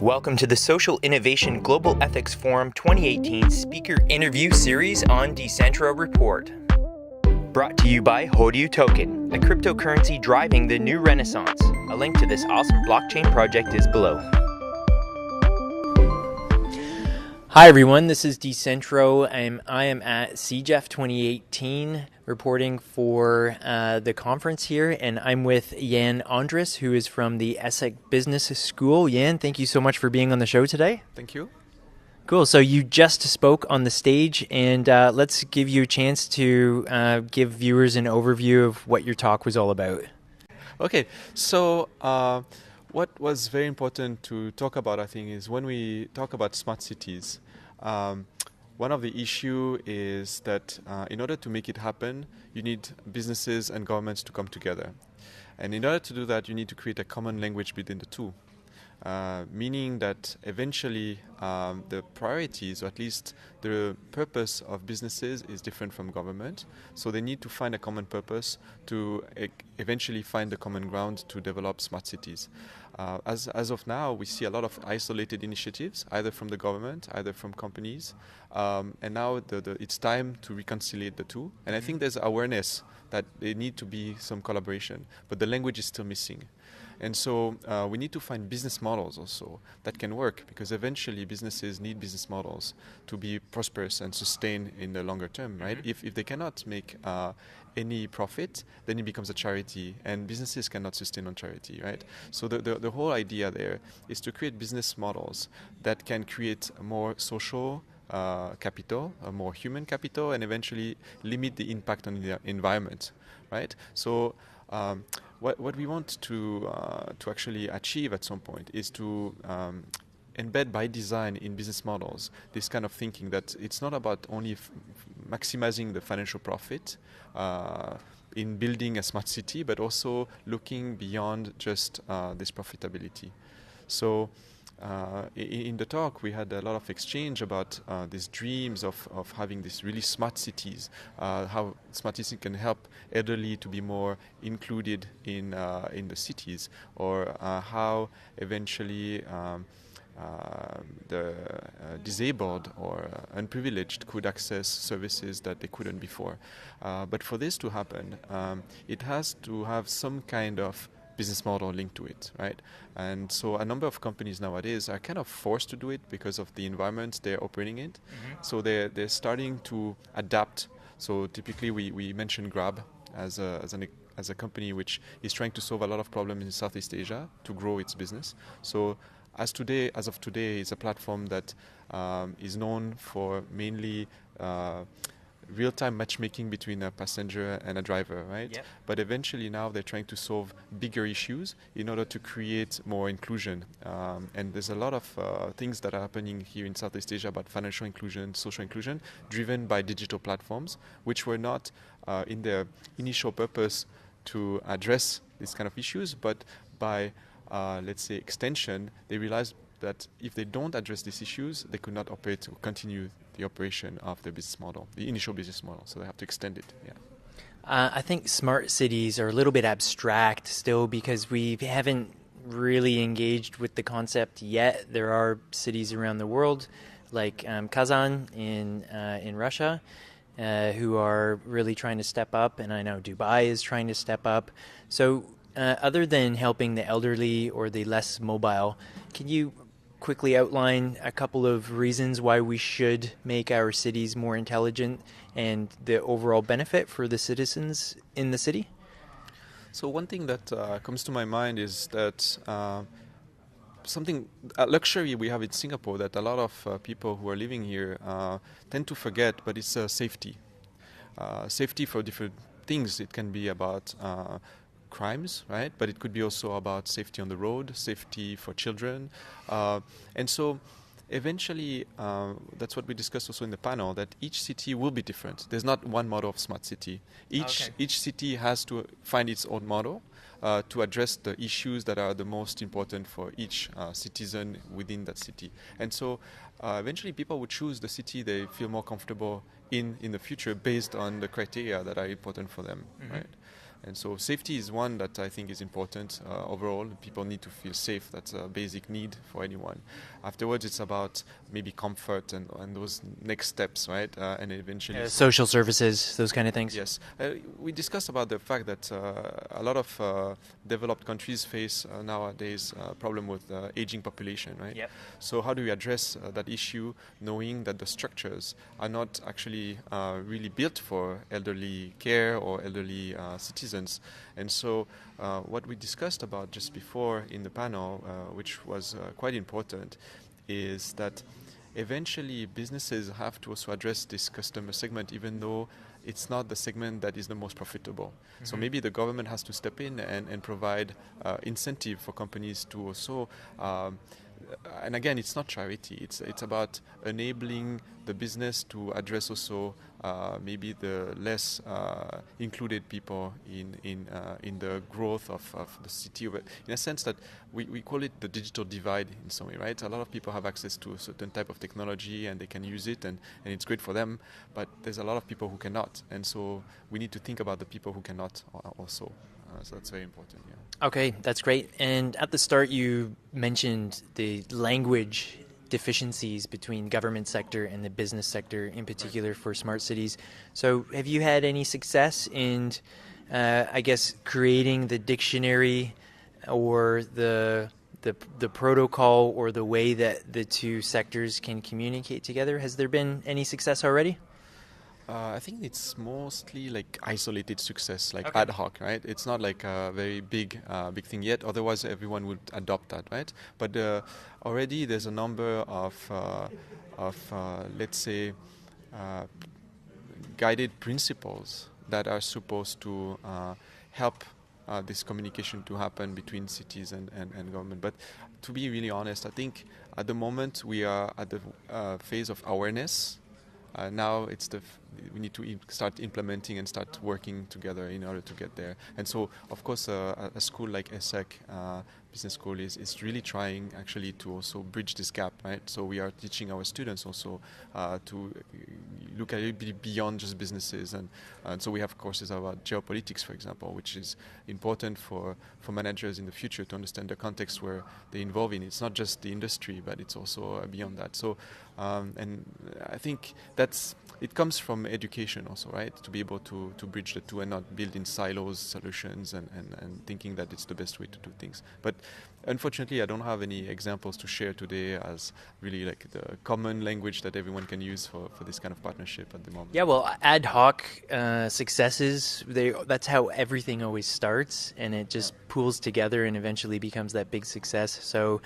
Welcome to the Social Innovation Global Ethics Forum 2018 Speaker Interview Series on Decentro Report. Brought to you by HoryouToken, a cryptocurrency driving the new renaissance. A link to this awesome blockchain project is below. Hi everyone, this is Decentro, and I am at SIGEF2018 reporting for the conference here, and I'm with Jan Ondrus, who is from the ESSEC Business School. Jan, thank you so much for being on the show today. Thank you. Cool, so you just spoke on the stage, and let's give you a chance to give viewers an overview of what your talk was all about. Okay, so what was very important to talk about, I think, is when we talk about smart cities, one of the issue is that in order to make it happen, you need businesses and governments to come together. And in order to do that, you need to create a common language between the two. Meaning that eventually the priorities, or at least the purpose of businesses, is different from government. So they need to find a common purpose to eventually find the common ground to develop smart cities. As of now, we see a lot of isolated initiatives, either from the government, either from companies. And now it's time to reconcile the two. And I think there's awareness that there need to be some collaboration, but the language is still missing. And so we need to find business models also that can work, because eventually businesses need business models to be prosperous and sustain in the longer term, right? If they cannot make any profit, then it becomes a charity, and businesses cannot sustain on charity, right? So the whole idea there is to create business models that can create a more social capital, a more human capital, and eventually limit the impact on the environment, right? So what we want to actually achieve at some point is to embed by design in business models this kind of thinking that it's not about only maximizing the financial profit in building a smart city, but also looking beyond just this profitability. So in the talk, we had a lot of exchange about these dreams of having these really smart cities, how smart cities can help elderly to be more included in the cities, or how eventually the disabled or unprivileged could access services that they couldn't before. But for this to happen, it has to have some kind of business model linked to it, right? And so a number of companies nowadays are kind of forced to do it because of the environment they're operating in. So they're starting to adapt. So typically we mention Grab as a company which is trying to solve a lot of problems in Southeast Asia to grow its business. So as of today, it's a platform that is known for mainly real-time matchmaking between a passenger and a driver, right? Yep. But eventually now they're trying to solve bigger issues in order to create more inclusion. And there's a lot of things that are happening here in Southeast Asia about financial inclusion, social inclusion, driven by digital platforms, which were not in their initial purpose to address these kind of issues, but by, let's say, extension, they realized that if they don't address these issues, they could not operate or continue the operation of the business model, the initial business model. So they have to extend it. Yeah. I think smart cities are a little bit abstract still, because we haven't really engaged with the concept yet. There are cities around the world, like Kazan in Russia, who are really trying to step up, and I know Dubai is trying to step up. So other than helping the elderly or the less mobile, can you quickly outline a couple of reasons why we should make our cities more intelligent and the overall benefit for the citizens in the city? So one thing that comes to my mind is that a luxury we have in Singapore that a lot of people who are living here tend to forget, but it's safety. Safety for different things. It can be about crimes, right? But it could be also about safety on the road, safety for children. And so eventually, that's what we discussed also in the panel, that each city will be different. There's not one model of smart city. Each city has to find its own model to address the issues that are the most important for each citizen within that city. And so eventually people would choose the city they feel more comfortable in the future based on the criteria that are important for them, right? And so safety is one that I think is important overall. People need to feel safe. That's a basic need for anyone. Afterwards, it's about maybe comfort and those next steps, right? And eventually social services, those kind of things. Yes. We discussed about the fact that a lot of developed countries face nowadays a problem with aging population, right? Yep. So how do we address that issue, knowing that the structures are not actually really built for elderly care or elderly citizens? And so what we discussed about just before in the panel, which was quite important, is that eventually businesses have to also address this customer segment, even though it's not the segment that is the most profitable. Mm-hmm. So maybe the government has to step in and provide incentive for companies to also and again, it's not charity. It's about enabling the business to address also maybe the less included people in the growth of the city. In a sense that we call it the digital divide in some way, right? A lot of people have access to a certain type of technology and they can use it and it's great for them, but there's a lot of people who cannot. And so we need to think about the people who cannot also. So that's very important, yeah. Okay, that's great. And at the start, you mentioned the language deficiencies between government sector and the business sector, in particular for smart cities. So have you had any success in, I guess, creating the dictionary or the protocol or the way that the two sectors can communicate together? Has there been any success already? I think it's mostly like isolated success, like ad hoc, right? It's not like a very big thing yet. Otherwise, everyone would adopt that, right? But already there's a number of let's say, guided principles that are supposed to help this communication to happen between cities and government. But to be really honest, I think at the moment we are at the phase of awareness. Now it's we need to start implementing and start working together in order to get there. And so, of course, a school like ESSEC Business School is really trying actually to also bridge this gap, right? So we are teaching our students also to look a little bit beyond just businesses. And so we have courses about geopolitics, for example, which is important for managers in the future to understand the context where they're involved in. It's not just the industry, but it's also beyond that. So, and I think it comes from education also, right? To be able to bridge the two and not build in silos solutions and thinking that it's the best way to do things. But unfortunately, I don't have any examples to share today as really like the common language that everyone can use for this kind of partnership at the moment. Yeah, well, ad hoc successes, that's how everything always starts, and it just pools together and eventually becomes that big success. So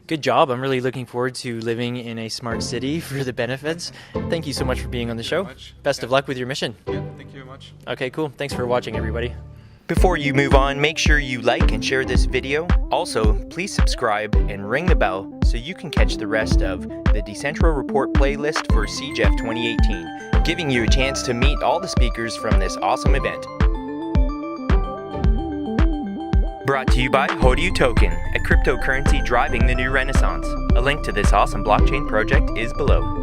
good job. I'm really looking forward to living in a smart city for the benefits. Thank you so much for being on the show. Best of luck with your mission. Yeah, thank you very much. Okay, cool. Thanks for watching, everybody. Before you move on, make sure you like and share this video. Also, please subscribe and ring the bell so you can catch the rest of the Decentro Report playlist for SIGEF 2018, giving you a chance to meet all the speakers from this awesome event. Brought to you by HoryouToken, a cryptocurrency driving the new renaissance. A link to this awesome blockchain project is below.